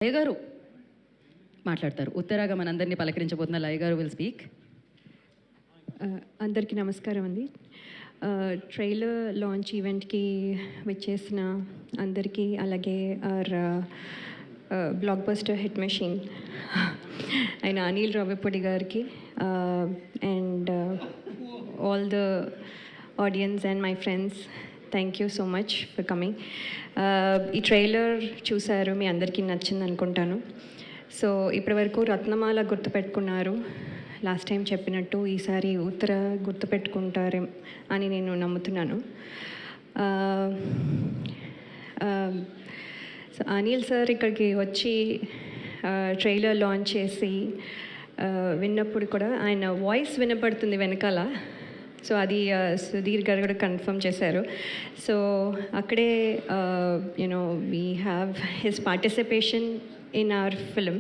లయ గారు మాట్లాడతారు. ఉత్తరాగా మనందరినీ పలకరించబోతున్న లయ గారు విల్ స్పీక్. అందరికీ నమస్కారం అండి. ట్రైలర్ లాంచ్ ఈవెంట్కి వచ్చేసిన అందరికీ, అలాగే బ్లాక్ బస్టర్ హిట్ మెషిన్ అయిన అనిల్ రావిపూడి గారికి and all the audience and my friends, thank you so much for coming. ఈ ట్రైలర్ చూసారు, మీ అందరికీ నచ్చింది అనుకుంటాను. సో ఇప్పటివరకు రత్నమాల గుర్తుపెట్టుకున్నారు, లాస్ట్ టైం చెప్పినట్టు ఈసారి ఉత్తర గుర్తుపెట్టుకుంటారే అని నేను నమ్ముతున్నాను. సో అనిల్ సార్ ఇక్కడికి వచ్చి ట్రైలర్ లాంచ్ చేసి విన్నప్పుడు కూడా ఆయన వాయిస్ వినపడుతుంది వెనకాల. సో అది సుధీర్ గారు కూడా కన్ఫర్మ్ చేశారు. సో అక్కడే you know we have his participation in our film.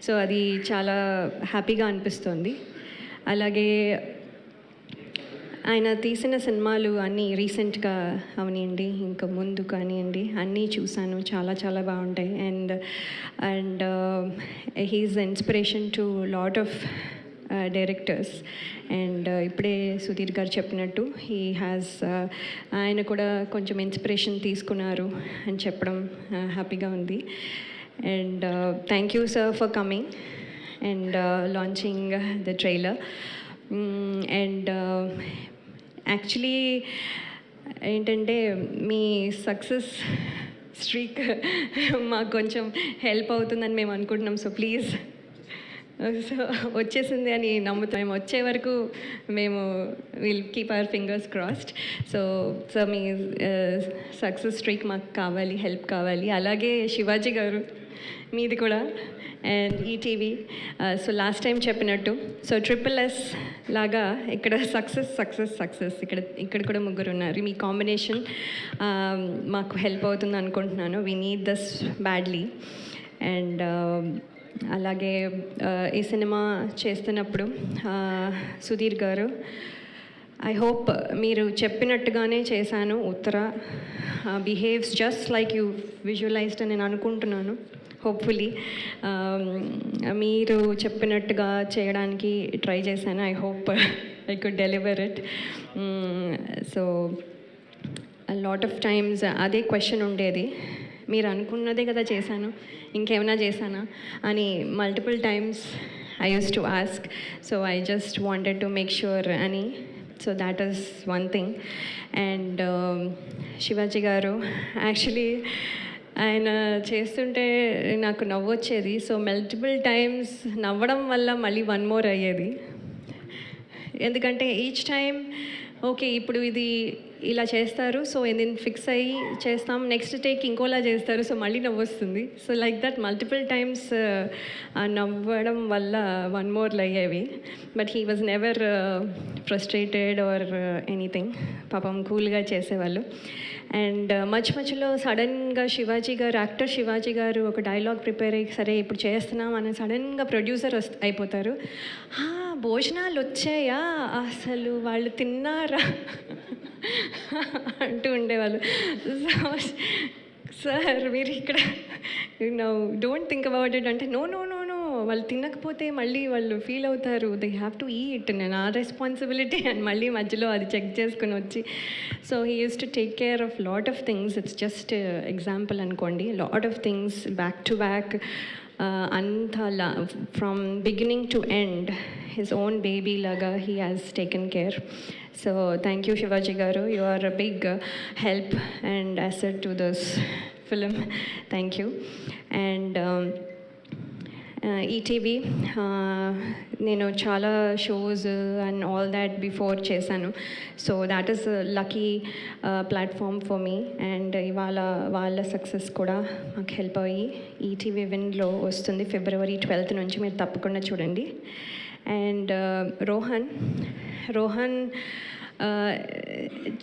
So అది చాలా హ్యాపీగా అనిపిస్తుంది. అలాగే ఆయన తీసిన సినిమాలు అన్నీ రీసెంట్గా అవనివ్వండి, ఇంకా ముందు కానివ్వండి, అన్నీ చూశాను, చాలా చాలా బాగుంటాయి. And he's inspiration to lot of directors. And ఇప్పుడే సుధీర్ గారు చెప్పినట్టు ఆయన కూడా కొంచెం ఇన్స్పిరేషన్ తీసుకున్నారు అని చెప్పడం హ్యాపీగా ఉంది. And thank you sir for coming and launching the trailer. And actually ఏంటంటే మీ సక్సెస్ స్ట్రీక్ మాకు కొంచెం హెల్ప్ అవుతుందని మేము అనుకుంటున్నాం. సో ప్లీజ్, సో వచ్చేసింది అని నమ్ముతాం. మేము వచ్చే వరకు మేము will keep our fingers crossed. So me success streak మాకు కావాలి, హెల్ప్ కావాలి. అలాగే శివాజీ గారు మీది కూడా, and ETV. So last time చెప్పినట్టు, సో SSS లాగా ఇక్కడ సక్సెస్ ఇక్కడ కూడా ముగ్గురు ఉన్నారు. మీ కాంబినేషన్ మాకు హెల్ప్ అవుతుంది అనుకుంటున్నాను. We need this badly. And అలాగే ఈ సినిమా చేస్తున్నప్పుడు సుధీర్ గారు, ఐ హోప్ మీరు చెప్పినట్టుగానే చేశాను. Uttara behaves just like you visualised అని నేను అనుకుంటున్నాను. హోప్ఫుల్లీ మీరు చెప్పినట్టుగా చేయడానికి ట్రై చేశాను. I hope I could deliver it. So lot of times అదే క్వశ్చన్ ఉండేది, మీరు అనుకున్నదే కదా చేశాను, ఇంకేమైనా చేశానా అని multiple times I use to ask. So I just wanted to make sure అని. So that is one thing. And Shivaji garu, actually ఆయన చేస్తుంటే నాకు నవ్వు వచ్చేది. సో మల్టిపుల్ టైమ్స్ నవ్వడం వల్ల మళ్ళీ వన్ మోర్ అయ్యేది. ఎందుకంటే ఈచ్ టైం ఓకే ఇప్పుడు ఇది ఇలా చేస్తారు, సో ఇది ఫిక్స్ అయ్యి చేస్తాం, నెక్స్ట్ టేక్ ఇంకోలా చేస్తారు, సో మళ్ళీ నవ్వు వస్తుంది. So like that multiple times నవ్వడం వల్ల వన్ మోర్లు అయ్యేవి. But he was never frustrated or anything. పాపం కూల్గా చేసేవాళ్ళు. అండ్ మధ్యలో సడన్గా యాక్టర్ శివాజీ గారు ఒక డైలాగ్ ప్రిపేర్ అయ్యి, సరే ఇప్పుడు చేస్తున్నాం అని సడన్గా ప్రొడ్యూసర్ అయిపోతారు. భోజనాలు వచ్చాయా, అసలు వాళ్ళు తిన్నారా అంటూ ఉండేవాళ్ళు. సార్ మీరు ఇక్కడ డోంట్ థింక్ అబౌట్ ఇట్ అంటే, నో వాళ్ళు తినకపోతే మళ్ళీ వాళ్ళు ఫీల్ అవుతారు, దే హ్యావ్ టు ఈట్, నేను ఆ రెస్పాన్సిబిలిటీ అని మళ్ళీ మధ్యలో అది చెక్ చేసుకుని వచ్చి. So he use to take care of lot of things. It's just example అనుకోండి. Lot of things back to back, అంతా from beginning to end his own baby లాగా he has taken care. So thank you Shivaji garu, you are a big help and asset to this film. Thank you. And ETV, నేను చాలా shows and all that before చేశాను. So that is lucky platform for me. And ఇవాళ వాళ్ళ success కూడా మాకు help అయ్యి ETV విన్లో వస్తుంది February 12th నుంచి, మీరు తప్పకుండా చూడండి. అండ్ రోహన్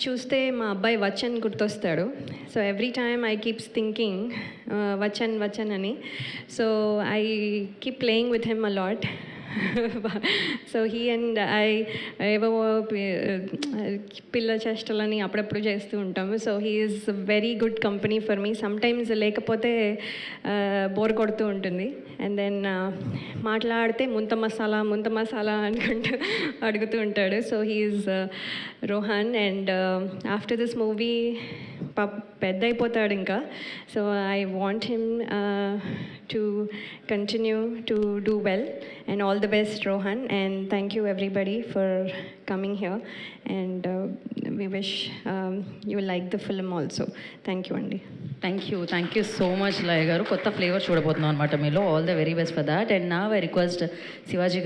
చూస్తే మా అబ్బాయి వచన్ గుర్తొస్తాడు. So every time I keeps thinking Vachan అని. So I keep playing with him a lot. So he and ఏవో పిల్ల చేష్టలని అప్పుడప్పుడు చేస్తూ ఉంటాము. So he is very good company for me. Sometimes లేకపోతే బోర్ కొడుతూ ఉంటుంది. అండ్ దెన్ మాట్లాడితే ముంత మసాలా అనుకుంటూ అడుగుతూ ఉంటాడు. So he is Rohan. And after this movie పెద్ద అయిపోతాడు ఇంకా. So I want him to continue to do well. And all the best Rohan. And thank you everybody for coming here. And we wish you like the film also. Thank you అండి. Thank you so much లయ గారు. కొత్త flavour చూడబోతున్నాం అనమాట మీలో. All the very best for that. And నా I request Shivaji